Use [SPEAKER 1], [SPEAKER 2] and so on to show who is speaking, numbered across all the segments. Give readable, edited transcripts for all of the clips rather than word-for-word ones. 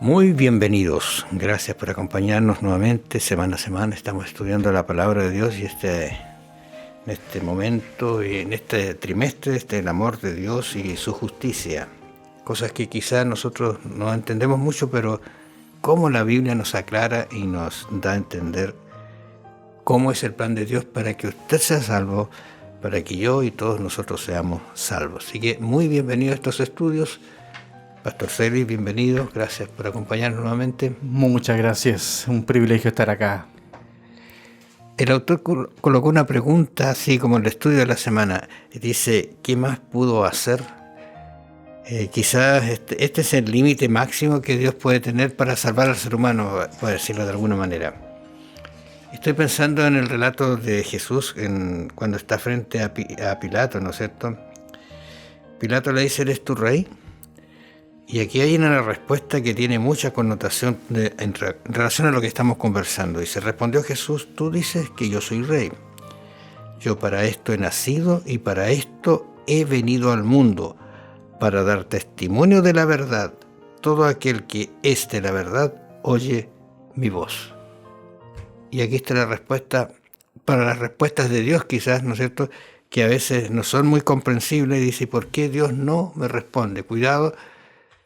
[SPEAKER 1] Muy bienvenidos, gracias por acompañarnos nuevamente, semana a semana estamos estudiando la palabra de Dios y en este momento y en este trimestre, el amor de Dios y su justicia. Cosas que quizás nosotros no entendemos mucho, pero cómo la Biblia nos aclara y nos da a entender cómo es el plan de Dios para que usted sea salvo, para que yo y todos nosotros seamos salvos. Así que muy bienvenido a estos estudios. Pastor Celis, bienvenido, gracias por acompañarnos nuevamente.
[SPEAKER 2] Muchas gracias, un privilegio estar acá.
[SPEAKER 1] El autor colocó una pregunta así como el estudio de la semana. Dice, ¿qué más pudo hacer? Quizás este es el límite máximo que Dios puede tener para salvar al ser humano, por decirlo de alguna manera. Estoy pensando en el relato de Jesús cuando está frente a Pilato, ¿no es cierto? Pilato le dice, ¿eres tu rey? Y aquí hay una respuesta que tiene mucha connotación en relación a lo que estamos conversando. Y se respondió Jesús, tú dices que yo soy rey. Yo para esto he nacido y para esto he venido al mundo, para dar testimonio de la verdad. Todo aquel que es de la verdad oye mi voz. Y aquí está la respuesta, para las respuestas de Dios quizás, ¿no es cierto?, que a veces no son muy comprensibles. Y dice, ¿por qué Dios no me responde? Cuidado.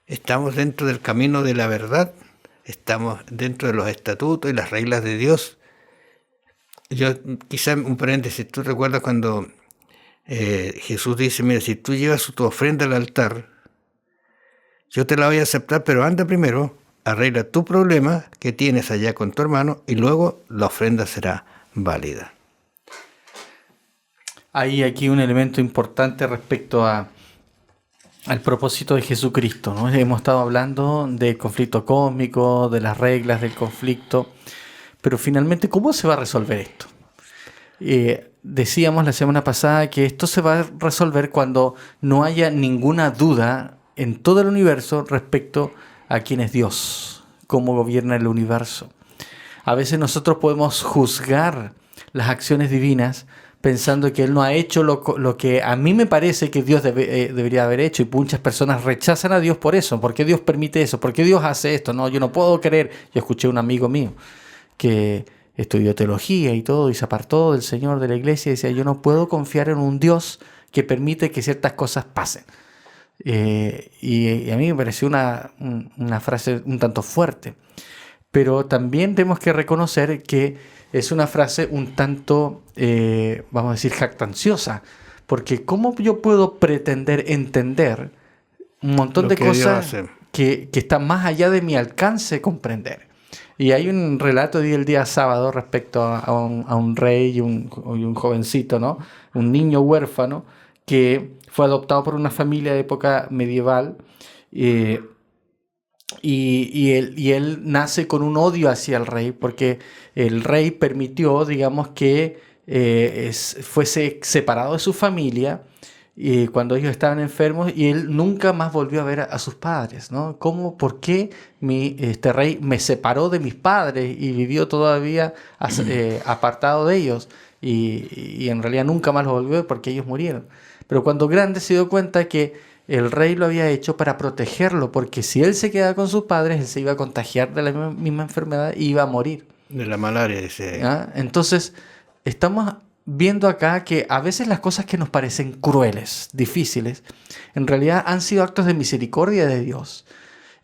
[SPEAKER 1] Estamos dentro del camino de la verdad, estamos dentro de los estatutos y las reglas de Dios. Yo, quizá un paréntesis, tú recuerdas cuando Jesús dice, mira, si tú llevas tu ofrenda al altar, yo te la voy a aceptar, pero anda primero, arregla tu problema que tienes allá con tu hermano y luego la ofrenda será válida.
[SPEAKER 2] Hay aquí un elemento importante respecto al propósito de Jesucristo, ¿no? Hemos estado hablando del conflicto cósmico, de las reglas del conflicto, pero finalmente, ¿cómo se va a resolver esto? Decíamos la semana pasada que esto se va a resolver cuando no haya ninguna duda en todo el universo respecto a quién es Dios, cómo gobierna el universo. A veces nosotros podemos juzgar las acciones divinas pensando que Él no ha hecho lo que a mí me parece que Dios debería haber hecho, y muchas personas rechazan a Dios por eso. ¿Por qué Dios permite eso? ¿Por qué Dios hace esto? No, yo no puedo creer. Yo escuché a un amigo mío que estudió teología y todo y se apartó del Señor, de la iglesia, y decía, yo no puedo confiar en un Dios que permite que ciertas cosas pasen. Y a mí me pareció una frase un tanto fuerte. Pero también tenemos que reconocer que es una frase un tanto, vamos a decir, jactanciosa, porque ¿cómo yo puedo pretender entender un montón de cosas que están más allá de mi alcance comprender? Y hay un relato del día sábado respecto a un rey y un jovencito, ¿no? Un niño huérfano que fue adoptado por una familia de época medieval, y él nace con un odio hacia el rey, porque el rey permitió, digamos, que fuese separado de su familia cuando ellos estaban enfermos, y él nunca más volvió a ver a sus padres, ¿no? ¿Por qué este rey me separó de mis padres y vivió todavía apartado de ellos? Y en realidad nunca más lo volvió a ver porque ellos murieron. Pero cuando grande se dio cuenta que el rey lo había hecho para protegerlo, porque si él se quedaba con sus padres, él se iba a contagiar de la misma enfermedad y iba a morir.
[SPEAKER 1] De la malaria, dice.
[SPEAKER 2] Entonces, estamos viendo acá que a veces las cosas que nos parecen crueles, difíciles, en realidad han sido actos de misericordia de Dios.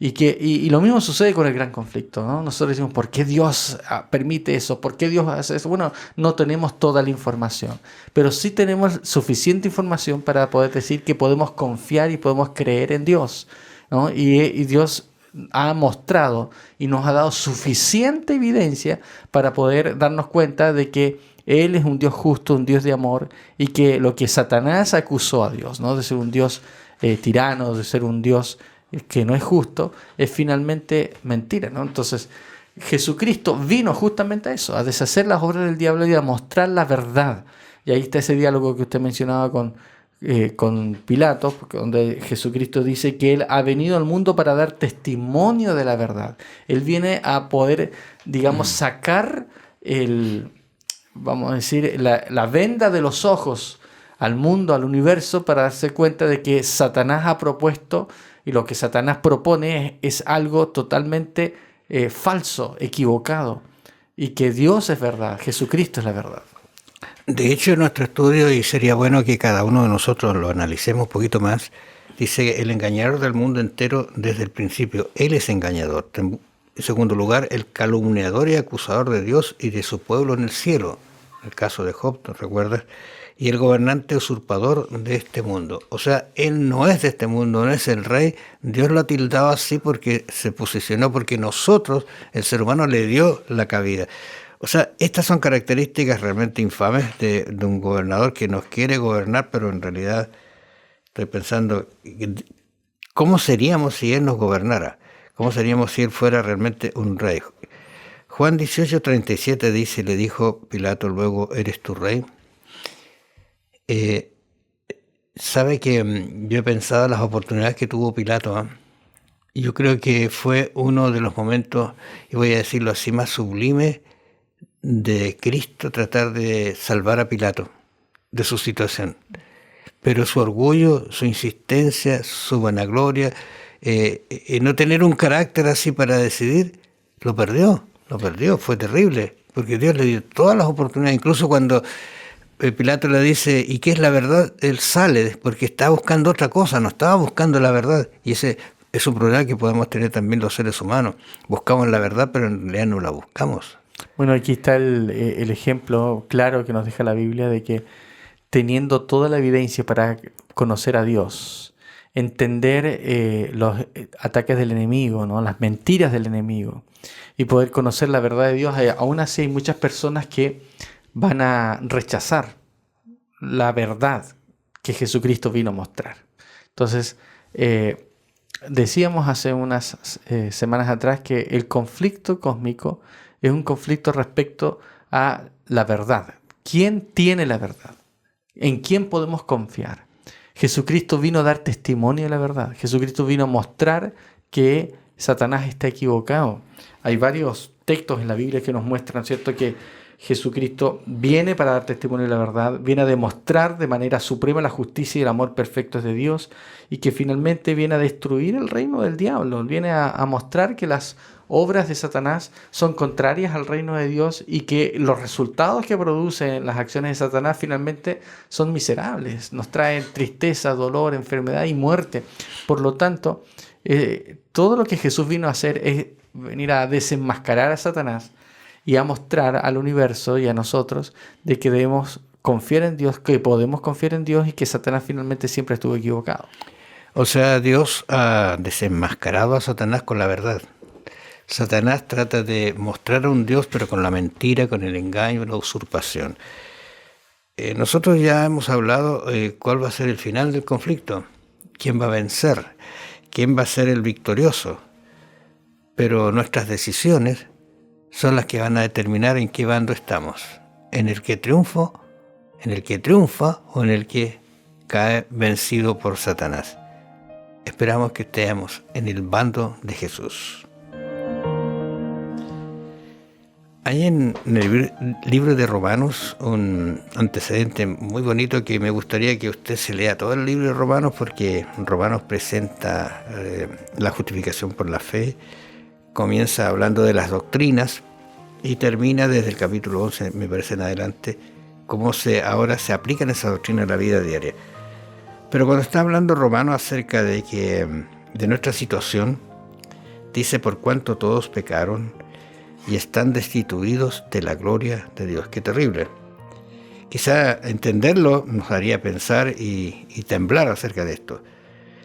[SPEAKER 2] Y lo mismo sucede con el gran conflicto, ¿no? Nosotros decimos, ¿por qué Dios permite eso? ¿Por qué Dios hace eso? Bueno, no tenemos toda la información, pero sí tenemos suficiente información para poder decir que podemos confiar y podemos creer en Dios, ¿no? Y Dios ha mostrado y nos ha dado suficiente evidencia para poder darnos cuenta de que Él es un Dios justo, un Dios de amor, y que lo que Satanás acusó a Dios, ¿no? De ser un Dios tirano, de ser un Dios que no es justo, es finalmente mentira, ¿no? Entonces, Jesucristo vino justamente a eso, a deshacer las obras del diablo y a mostrar la verdad. Y ahí está ese diálogo que usted mencionaba con Pilato, donde Jesucristo dice que Él ha venido al mundo para dar testimonio de la verdad. Él viene a poder, digamos, sacar vamos a decir, la venda de los ojos al mundo, al universo, para darse cuenta de que Satanás ha propuesto y lo que Satanás propone es algo totalmente falso, equivocado, y que Dios es verdad, Jesucristo es la verdad.
[SPEAKER 1] De hecho, en nuestro estudio, y sería bueno que cada uno de nosotros lo analicemos un poquito más, dice el engañador del mundo entero desde el principio. Él es engañador. En segundo lugar, el calumniador y acusador de Dios y de su pueblo en el cielo. El caso de Job, ¿te recuerdas? Y el gobernante usurpador de este mundo. O sea, él no es de este mundo, no es el rey. Dios lo ha tildado así porque se posicionó, porque nosotros, el ser humano, le dio la cabida. O sea, estas son características realmente infames de un gobernador que nos quiere gobernar, pero en realidad estoy pensando, ¿cómo seríamos si él nos gobernara? ¿Cómo seríamos si él fuera realmente un rey? Juan 18:37 dice, le dijo Pilato luego, ¿eres tu rey? Sabe que yo he pensado en las oportunidades que tuvo Pilato, ¿eh? Yo creo que fue uno de los momentos, y voy a decirlo así, más sublimes de Cristo tratar de salvar a Pilato de su situación. Pero su orgullo, su insistencia, su vanagloria, no tener un carácter así para decidir, lo perdió, fue terrible, porque Dios le dio todas las oportunidades, incluso cuando Pilato le dice, ¿y qué es la verdad? Él sale, porque está buscando otra cosa, no estaba buscando la verdad, y ese es un problema que podemos tener también los seres humanos, buscamos la verdad, pero en realidad no la buscamos.
[SPEAKER 2] Bueno, aquí está el ejemplo claro que nos deja la Biblia de que teniendo toda la evidencia para conocer a Dios, entender los ataques del enemigo, ¿no? Las mentiras del enemigo, y poder conocer la verdad de Dios, aún así hay muchas personas que van a rechazar la verdad que Jesucristo vino a mostrar. Entonces, decíamos hace unas semanas atrás que el conflicto cósmico es un conflicto respecto a la verdad. ¿Quién tiene la verdad? ¿En quién podemos confiar? Jesucristo vino a dar testimonio de la verdad. Jesucristo vino a mostrar que Satanás está equivocado. Hay varios textos en la Biblia que nos muestran, ¿cierto?, que Jesucristo viene para dar testimonio de la verdad, viene a demostrar de manera suprema la justicia y el amor perfectos de Dios, y que finalmente viene a destruir el reino del diablo, viene a mostrar que las obras de Satanás son contrarias al reino de Dios y que los resultados que producen las acciones de Satanás finalmente son miserables, nos traen tristeza, dolor, enfermedad y muerte. Por lo tanto, todo lo que Jesús vino a hacer es venir a desenmascarar a Satanás y a mostrar al universo y a nosotros de que debemos confiar en Dios, que podemos confiar en Dios y que Satanás finalmente siempre estuvo equivocado.
[SPEAKER 1] O sea, Dios ha desenmascarado a Satanás con la verdad. Satanás trata de mostrar a un Dios, pero con la mentira, con el engaño, la usurpación. Nosotros ya hemos hablado cuál va a ser el final del conflicto, quién va a vencer, quién va a ser el victorioso. Pero nuestras decisiones son las que van a determinar en qué bando estamos, en el que triunfa o en el que cae vencido por Satanás. Esperamos que estemos en el bando de Jesús. Hay en el libro de Romanos un antecedente muy bonito que me gustaría que usted se lea todo el libro de Romanos, porque Romanos presenta la justificación por la fe, comienza hablando de las doctrinas y termina desde el capítulo 11, me parece, en adelante, cómo ahora se aplican esas doctrinas a la vida diaria. Pero cuando está hablando Romanos acerca de nuestra situación, dice, por cuanto todos pecaron y están destituidos de la gloria de Dios. ¡Qué terrible! Quizá entenderlo nos haría pensar y temblar acerca de esto.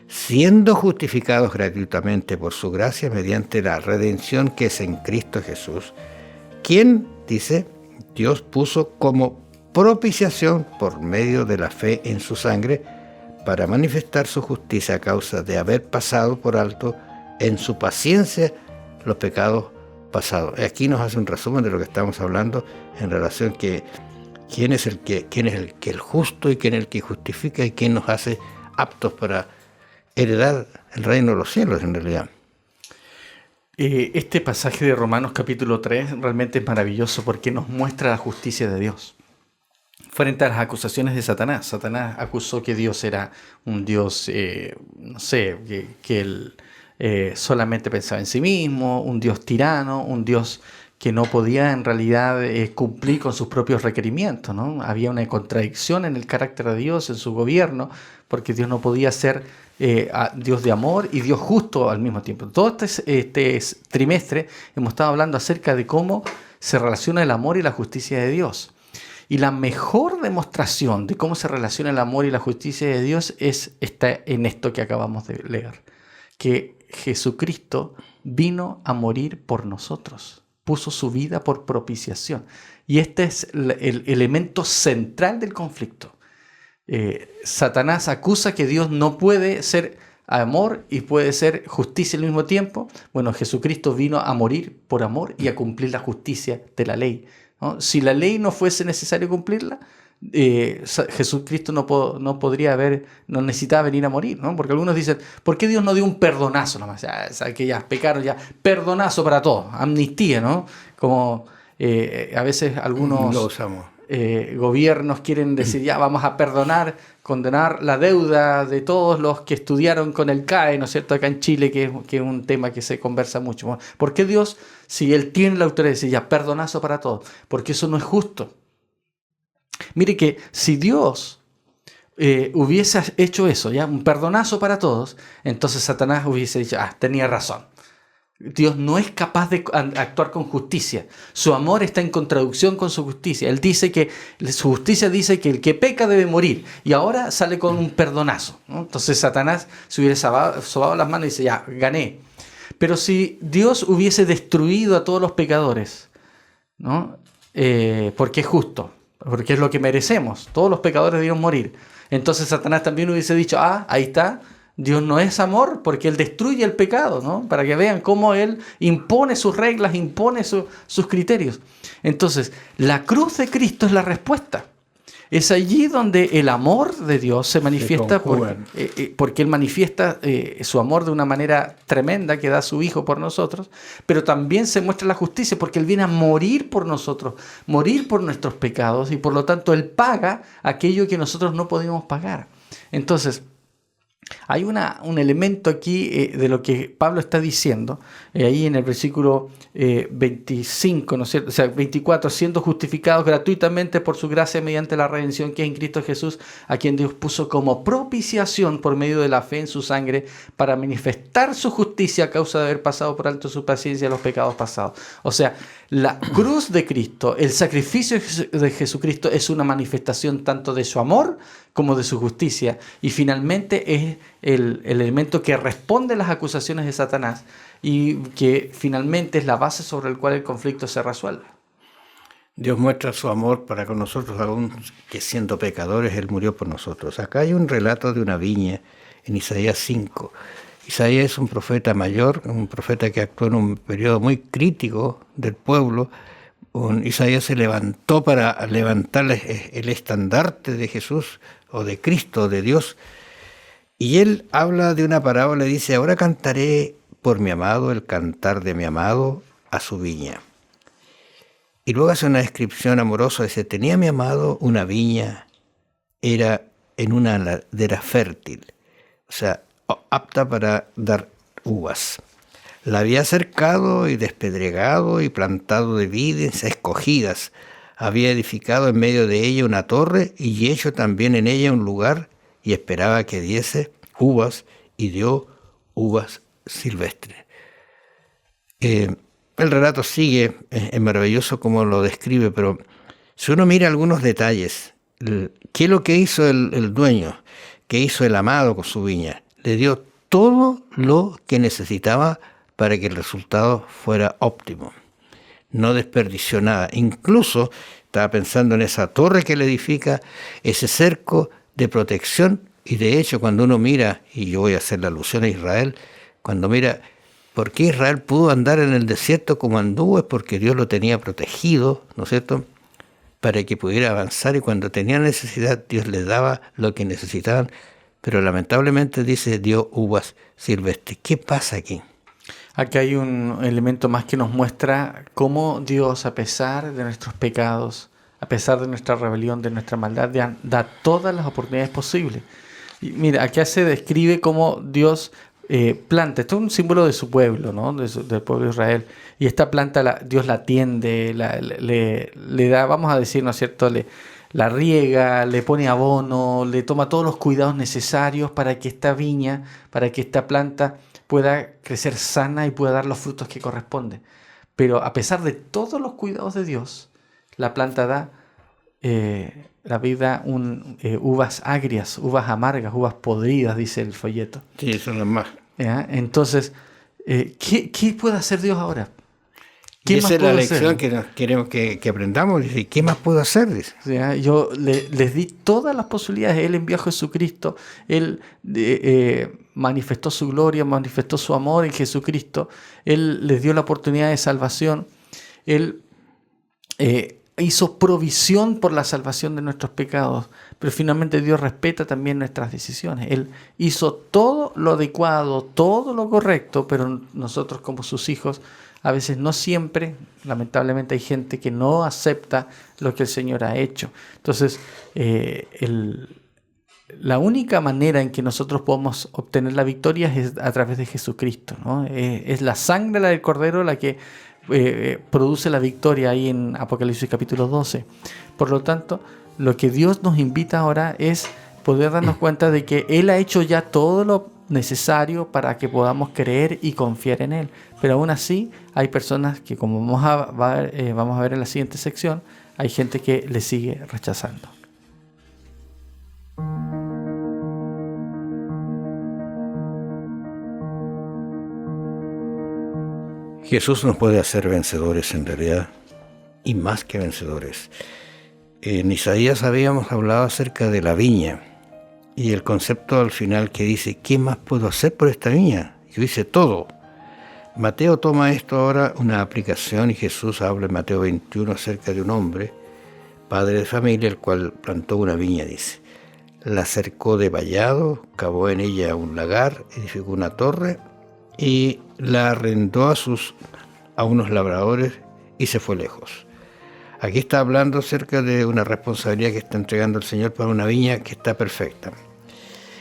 [SPEAKER 1] Siendo justificados gratuitamente por su gracia mediante la redención que es en Cristo Jesús, quien, dice, Dios puso como propiciación por medio de la fe en su sangre para manifestar su justicia a causa de haber pasado por alto en su paciencia los pecados pasados. Aquí nos hace un resumen de lo que estamos hablando en relación que quién es el justo y quién es el que justifica y quién nos hace aptos para heredar el reino de los cielos, en realidad.
[SPEAKER 2] Este pasaje de Romanos capítulo 3 realmente es maravilloso porque nos muestra la justicia de Dios. frente a las acusaciones de Satanás. Satanás acusó que Dios era un Dios, no sé, que él solamente pensaba en sí mismo, un Dios tirano, un Dios que no podía en realidad cumplir con sus propios requerimientos, ¿no? Había una contradicción en el carácter de Dios, en su gobierno, porque Dios no podía ser Dios de amor y Dios justo al mismo tiempo. Todo este trimestre hemos estado hablando acerca de cómo se relaciona el amor y la justicia de Dios. Y la mejor demostración de cómo se relaciona el amor y la justicia de Dios está en esto que acabamos de leer, que Jesucristo vino a morir por nosotros, puso su vida por propiciación. Y este es el elemento central del conflicto. Satanás acusa que Dios no puede ser amor y puede ser justicia al mismo tiempo. Bueno, Jesucristo vino a morir por amor y a cumplir la justicia de la ley, ¿no? Si la ley no fuese necesario cumplirla, Jesucristo no necesitaba venir a morir, ¿no? Porque algunos dicen, ¿por qué Dios no dio un perdonazo nomás? Que ya pecaron, ya perdonazo para todos, amnistía, ¿no? Como a veces algunos gobiernos quieren decir, ya vamos a perdonar, condenar la deuda de todos los que estudiaron con el CAE, ¿no es cierto? Acá en Chile, que es un tema que se conversa mucho. Bueno, ¿por qué Dios, si Él tiene la autoridad de decir, ya perdonazo para todos? Porque eso no es justo. Mire que si Dios hubiese hecho eso, ya un perdonazo para todos, entonces Satanás hubiese dicho, tenía razón. Dios no es capaz de actuar con justicia. Su amor está en contradicción con su justicia. Él dice que su justicia dice que el que peca debe morir. Y ahora sale con un perdonazo, ¿no? Entonces Satanás se hubiera sobado las manos y dice, ya, gané. Pero si Dios hubiese destruido a todos los pecadores, ¿no? Porque es justo, porque es lo que merecemos. Todos los pecadores debieron morir. Entonces Satanás también hubiese dicho, ahí está. Dios no es amor porque Él destruye el pecado, ¿no? Para que vean cómo Él impone sus reglas, impone sus criterios. Entonces, la cruz de Cristo es la respuesta. Es allí donde el amor de Dios se manifiesta porque Él manifiesta su amor de una manera tremenda que da a su Hijo por nosotros, pero también se muestra la justicia porque Él viene a morir por nosotros, morir por nuestros pecados y por lo tanto Él paga aquello que nosotros no podíamos pagar. Entonces, hay un elemento aquí de lo que Pablo está diciendo, ahí en el versículo 25, ¿no es cierto? O sea, 24, siendo justificados gratuitamente por su gracia mediante la redención que es en Cristo Jesús, a quien Dios puso como propiciación por medio de la fe en su sangre para manifestar su justicia a causa de haber pasado por alto su paciencia los pecados pasados. O sea, la cruz de Cristo, el sacrificio de Jesucristo es una manifestación tanto de su amor como de su justicia. Y finalmente es el elemento que responde a las acusaciones de Satanás y que finalmente es la base sobre la cual el conflicto se resuelve.
[SPEAKER 1] Dios muestra su amor para con nosotros, aún que siendo pecadores, Él murió por nosotros. Acá hay un relato de una viña en Isaías 5. Isaías es un profeta mayor, un profeta que actuó en un periodo muy crítico del pueblo. Isaías se levantó para levantar el estandarte de Jesús o de Cristo, de Dios. Y él habla de una parábola y dice, ahora cantaré por mi amado el cantar de mi amado a su viña. Y luego hace una descripción amorosa, dice, tenía mi amado una viña, era en una ladera fértil, o sea, apta para dar uvas. La había cercado y despedregado y plantado de vides escogidas. Había edificado en medio de ella una torre y hecho también en ella un lugar y esperaba que diese uvas y dio uvas silvestres. El relato sigue, es maravilloso como lo describe, pero si uno mira algunos detalles, ¿qué es lo que hizo el dueño? ¿Qué hizo el amado con su viña? Le dio todo lo que necesitaba para que el resultado fuera óptimo. No desperdició nada. Incluso estaba pensando en esa torre que le edifica, ese cerco de protección. Y de hecho, cuando uno mira, y yo voy a hacer la alusión a Israel, cuando mira por qué Israel pudo andar en el desierto como anduvo, es porque Dios lo tenía protegido, ¿no es cierto?, para que pudiera avanzar, y cuando tenía necesidad, Dios les daba lo que necesitaban, pero lamentablemente dice, dio uvas silvestres. ¿Qué pasa aquí?
[SPEAKER 2] Aquí hay un elemento más que nos muestra cómo Dios, a pesar de nuestros pecados, a pesar de nuestra rebelión, de nuestra maldad, da todas las oportunidades posibles. Y mira, acá se describe cómo Dios planta. Esto es un símbolo de su pueblo, ¿no? Del pueblo de Israel. Y esta planta Dios la atiende, le da, vamos a decir, ¿no es cierto?, la riega, le pone abono, le toma todos los cuidados necesarios para que esta viña, para que esta planta pueda crecer sana y pueda dar los frutos que corresponden. Pero a pesar de todos los cuidados de Dios, la planta da la vida uvas agrias, uvas amargas, uvas podridas, dice el folleto.
[SPEAKER 1] Sí, son las más.
[SPEAKER 2] ¿Ya? Entonces, ¿qué puede hacer Dios ahora?
[SPEAKER 1] Y esa es la lección que nos queremos que aprendamos. Dice, ¿qué más puedo hacer? Dice.
[SPEAKER 2] ¿Ya? Yo les di todas las posibilidades. Él envió a Jesucristo. Él manifestó su gloria, manifestó su amor en Jesucristo. Él les dio la oportunidad de salvación. Él hizo provisión por la salvación de nuestros pecados. Pero finalmente Dios respeta también nuestras decisiones. Él hizo todo lo adecuado, todo lo correcto, pero nosotros como sus hijos, a veces no siempre, lamentablemente hay gente que no acepta lo que el Señor ha hecho. Entonces, la única manera en que nosotros podemos obtener la victoria es a través de Jesucristo, ¿no? Es la sangre del Cordero la que produce la victoria ahí en Apocalipsis capítulo 12. Por lo tanto, lo que Dios nos invita ahora es poder darnos cuenta de que Él ha hecho ya todo lo necesario para que podamos creer y confiar en Él. Pero aún así hay personas que, como vamos a ver en la siguiente sección, hay gente que le sigue rechazando.
[SPEAKER 1] Jesús nos puede hacer vencedores en realidad, y más que vencedores. En Isaías habíamos hablado acerca de la viña, y el concepto al final que dice, ¿qué más puedo hacer por esta viña? Y dice todo. Mateo toma esto ahora, una aplicación, y Jesús habla en Mateo 21 acerca de un hombre, padre de familia, el cual plantó una viña, dice. La cercó de vallado, cavó en ella un lagar, edificó una torre, y la arrendó a unos labradores y se fue lejos. Aquí está hablando acerca de una responsabilidad que está entregando el Señor para una viña que está perfecta.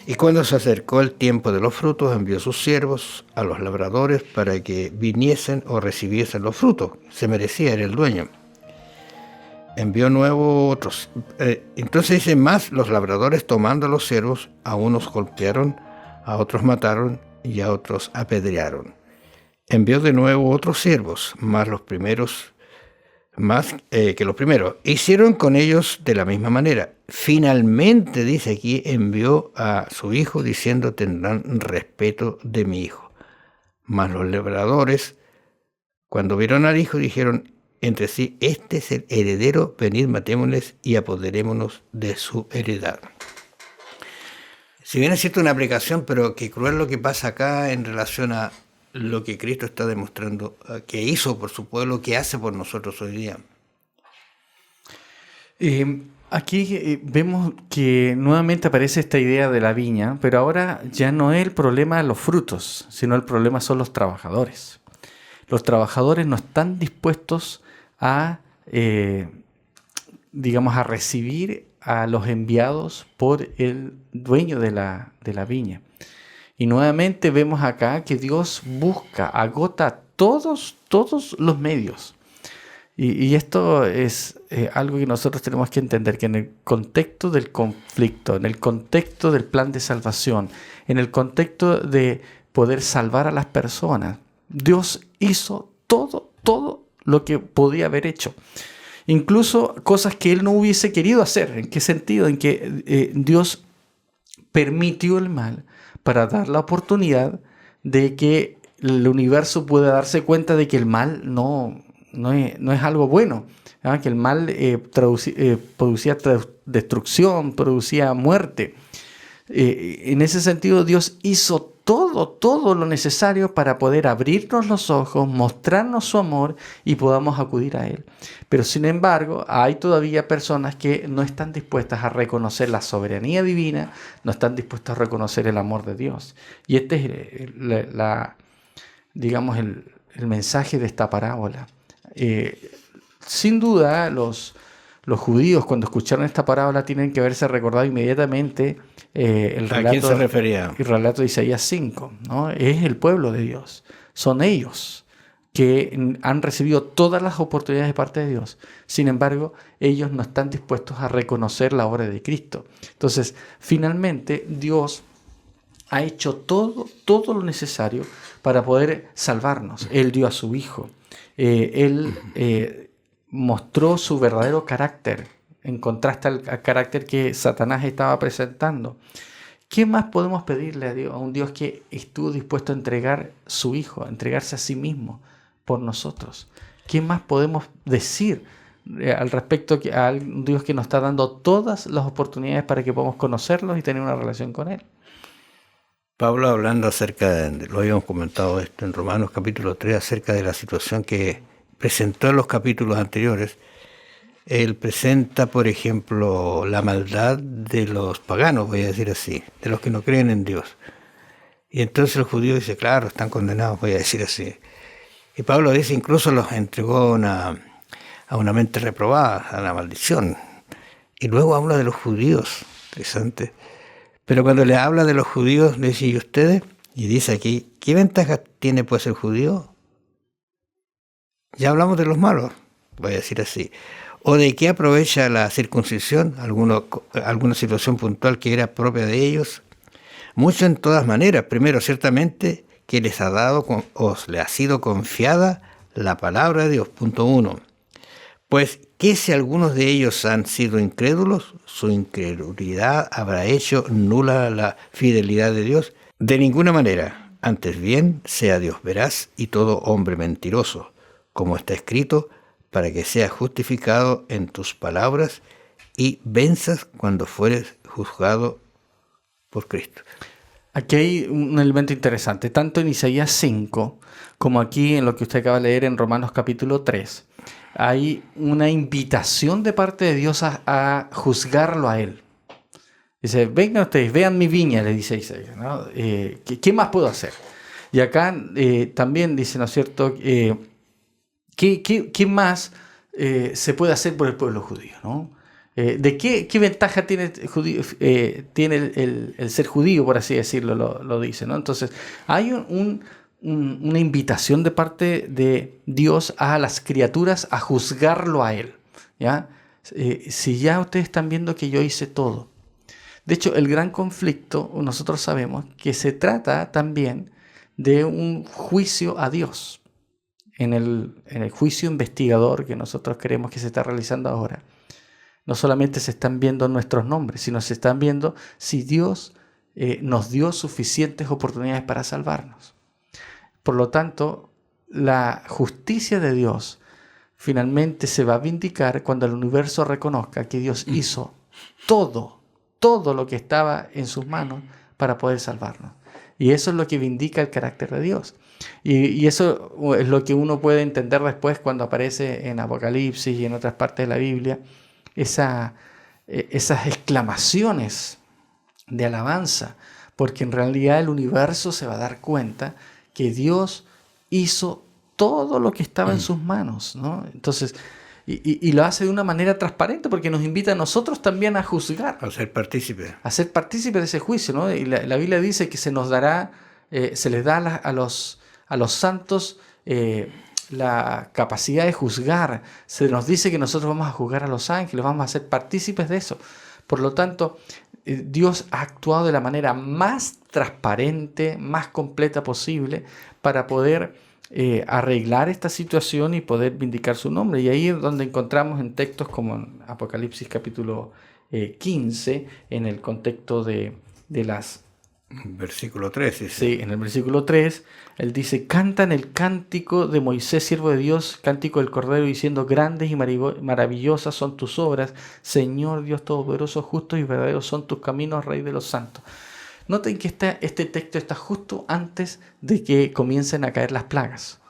[SPEAKER 1] Y cuando se acercó el tiempo de los frutos, envió sus siervos a los labradores para que viniesen o recibiesen los frutos. Se merecía, era el dueño. Envió nuevo otros. Entonces dice más, los labradores tomando a los siervos, a unos golpearon, a otros mataron y a otros apedrearon. Envió de nuevo otros siervos, más que los primeros. Hicieron con ellos de la misma manera. Finalmente, dice aquí, envió a su hijo diciendo, tendrán respeto de mi hijo. Mas los labradores, cuando vieron al hijo, dijeron entre sí, este es el heredero, venid, matémosles y apoderémonos de su heredad. Si bien es cierto una aplicación, pero qué cruel lo que pasa acá en relación a lo que Cristo está demostrando, que hizo por su pueblo, que hace por nosotros hoy día.
[SPEAKER 2] Aquí vemos que nuevamente aparece esta idea de la viña, pero ahora ya no es el problema de los frutos, sino el problema son los trabajadores. Los trabajadores no están dispuestos a recibir a los enviados por el dueño de la viña. Y nuevamente vemos acá que Dios agota todos los medios. Y esto es algo que nosotros tenemos que entender, que en el contexto del conflicto, en el contexto del plan de salvación, en el contexto de poder salvar a las personas, Dios hizo todo lo que podía haber hecho. Incluso cosas que Él no hubiese querido hacer. ¿En qué sentido? En que Dios permitió el mal para dar la oportunidad de que el universo pueda darse cuenta de que el mal no es algo bueno, ¿verdad? Que el mal producía destrucción, producía muerte. En ese sentido, Dios hizo todo lo necesario para poder abrirnos los ojos, mostrarnos su amor y podamos acudir a Él. Pero sin embargo, hay todavía personas que no están dispuestas a reconocer la soberanía divina, no están dispuestas a reconocer el amor de Dios. Y este es el mensaje de esta parábola. Sin duda, los los judíos cuando escucharon esta parábola tienen que haberse recordado inmediatamente el
[SPEAKER 1] ¿A quién se refería?
[SPEAKER 2] el relato de Isaías 5, ¿no? Es el pueblo de Dios, son ellos que han recibido todas las oportunidades de parte de Dios. Sin embargo, ellos no están dispuestos a reconocer la obra de Cristo. Entonces, finalmente, Dios ha hecho todo lo necesario para poder salvarnos. Él dio a su Hijo. Él mostró su verdadero carácter en contraste al carácter que Satanás estaba presentando. ¿Qué más podemos pedirle a Dios, a un Dios que estuvo dispuesto a entregar su Hijo, a entregarse a sí mismo por nosotros? ¿Qué más podemos decir al respecto a un Dios que nos está dando todas las oportunidades para que podamos conocerlo y tener una relación con Él?
[SPEAKER 1] Pablo, hablando acerca lo habíamos comentado esto en Romanos capítulo 3, acerca de la situación que presentó en los capítulos anteriores, él presenta, por ejemplo, la maldad de los paganos, voy a decir así, de los que no creen en Dios. Y entonces el judío dice, claro, están condenados, voy a decir así. Y Pablo dice, incluso los entregó a una mente reprobada, a la maldición. Y luego habla de los judíos, interesante. Pero cuando le habla de los judíos, le dice, ¿y ustedes? Y dice aquí, ¿qué ventaja tiene pues el judío? Ya hablamos de los malos, voy a decir así. ¿O de qué aprovecha la circuncisión? ¿Alguna situación puntual que era propia de ellos? Mucho en todas maneras. Primero, ciertamente, que les ha dado o le ha sido confiada la palabra de Dios. Punto 1. Pues, ¿qué si algunos de ellos han sido incrédulos? ¿Su incredulidad habrá hecho nula la fidelidad de Dios? De ninguna manera. Antes bien, sea Dios veraz y todo hombre mentiroso, como está escrito, para que seas justificado en tus palabras y venzas cuando fueres juzgado por Cristo.
[SPEAKER 2] Aquí hay un elemento interesante, tanto en Isaías 5 como aquí en lo que usted acaba de leer en Romanos capítulo 3. Hay una invitación de parte de Dios a juzgarlo a Él. Dice, vengan ustedes, vean mi viña, le dice Isaías, ¿no? ¿Qué más puedo hacer? Y acá también dice, ¿no es cierto?, ¿qué más se puede hacer por el pueblo judío, ¿no? ¿De qué ventaja tiene el ser judío, por así decirlo, lo dice, ¿no? Entonces, hay una invitación de parte de Dios a las criaturas a juzgarlo a Él, ¿ya? Si ya ustedes están viendo que yo hice todo. De hecho, el gran conflicto, nosotros sabemos que se trata también de un juicio a Dios. En el juicio investigador que nosotros creemos que se está realizando ahora, no solamente se están viendo nuestros nombres, sino se están viendo si Dios nos dio suficientes oportunidades para salvarnos. Por lo tanto, la justicia de Dios finalmente se va a vindicar cuando el universo reconozca que Dios hizo todo lo que estaba en sus manos para poder salvarnos. Y eso es lo que vindica el carácter de Dios. Y eso es lo que uno puede entender después cuando aparece en Apocalipsis y en otras partes de la Biblia, esas exclamaciones de alabanza, porque en realidad el universo se va a dar cuenta que Dios hizo todo lo que estaba en sus manos, ¿no? Entonces, y lo hace de una manera transparente porque nos invita a nosotros también a juzgar.
[SPEAKER 1] A ser partícipes.
[SPEAKER 2] A ser partícipes de ese juicio, ¿no? Y la Biblia dice que se nos dará, se les da a los santos la capacidad de juzgar. Se nos dice que nosotros vamos a juzgar a los ángeles, vamos a ser partícipes de eso. Por lo tanto, Dios ha actuado de la manera más transparente, más completa posible para poder arreglar esta situación y poder vindicar su nombre. Y ahí es donde encontramos en textos como en Apocalipsis capítulo 15, en el contexto de las...
[SPEAKER 1] Versículo 3. Dice.
[SPEAKER 2] Sí, en el versículo 3, él dice, cantan el cántico de Moisés, siervo de Dios, cántico del Cordero, diciendo, grandes y maravillosas son tus obras, Señor Dios Todopoderoso, justos y verdaderos son tus caminos, Rey de los santos. Noten que este texto está justo antes de que comiencen a caer las plagas.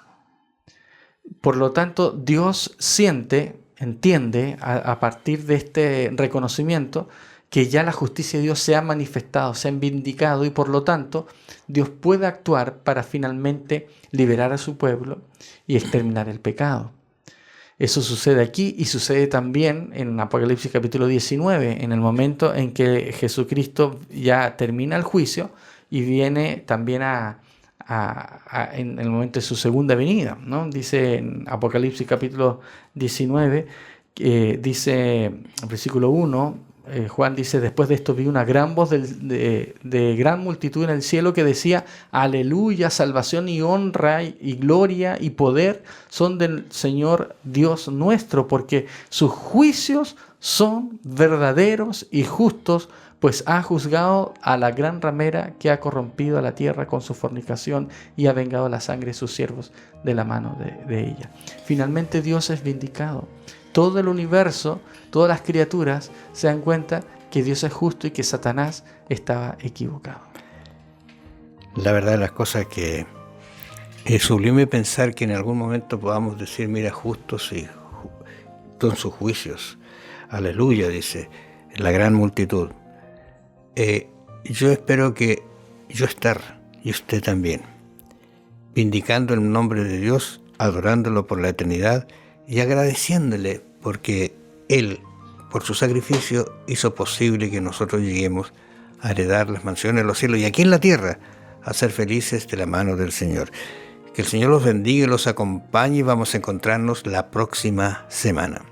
[SPEAKER 2] Por lo tanto, Dios entiende a partir de este reconocimiento que ya la justicia de Dios se ha manifestado, se ha vindicado y por lo tanto Dios puede actuar para finalmente liberar a su pueblo y exterminar el pecado. Eso sucede aquí y sucede también en Apocalipsis capítulo 19, en el momento en que Jesucristo ya termina el juicio y viene también en el momento de su segunda venida, ¿no? Dice en Apocalipsis capítulo 19, dice en versículo 1, Juan dice: después de esto vi una gran voz de gran multitud en el cielo que decía: aleluya, salvación y honra y gloria y poder son del Señor Dios nuestro, porque sus juicios son verdaderos y justos, pues ha juzgado a la gran ramera que ha corrompido a la tierra con su fornicación y ha vengado la sangre de sus siervos de la mano de ella. Finalmente Dios es vindicado. Todo el universo, todas las criaturas se dan cuenta que Dios es justo y que Satanás estaba equivocado.
[SPEAKER 1] La verdad de las cosas es que es sublime pensar que en algún momento podamos decir: mira, justos y son sus juicios. Aleluya, dice la gran multitud. Yo espero que yo estar y usted también, vindicando el nombre de Dios, adorándolo por la eternidad y agradeciéndole porque Él, por su sacrificio, hizo posible que nosotros lleguemos a heredar las mansiones de los cielos y aquí en la tierra a ser felices de la mano del Señor. Que el Señor los bendiga y los acompañe y vamos a encontrarnos la próxima semana.